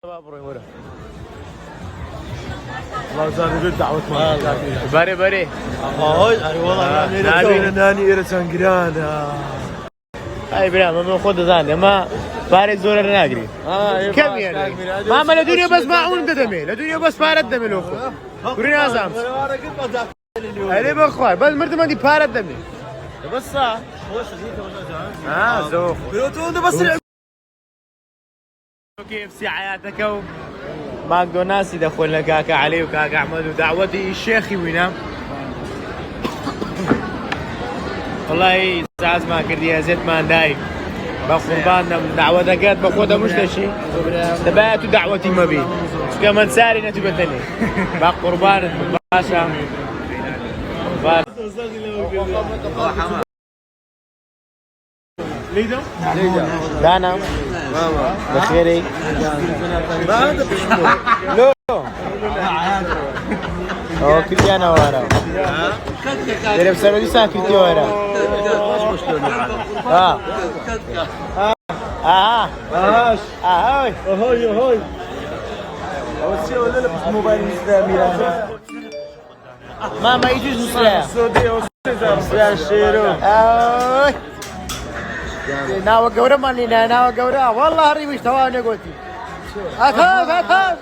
الله زاد قد دعوة بره بره والله ناني ناني إيرسان جرانا هاي برا ما خود زاني ما فارس زور ناقري كم يعني ما لدنيا بس معون دمي لدنيا بس فارد دمي لو كورينا عزام علي بخوي بس مرت ما دي فارد دمي بس صح زوخ بس كيف سي حياتك ماكدونالدز يدخلنا كاكا علي وكاكا احمد ودعوتي الشيخي وينام والله ساعات ما كردي زيت ما دايك بقرباننا من دعوتك بخوده مش شيء تبعت دعوتي ما بي كمان ساري نتبتني بقربان باشا ليدو دانا بخيري ما هذا بشمول لو او كريانا ورا دير بسرعه دي ساكت ورا هاي أوسي ولا لبس موبايل إسلامي ما يجوز مسرع السعودية وسيزر الشيرو ناوى قورة ماني ناوى قورة والله هري مش تواني قلتي هات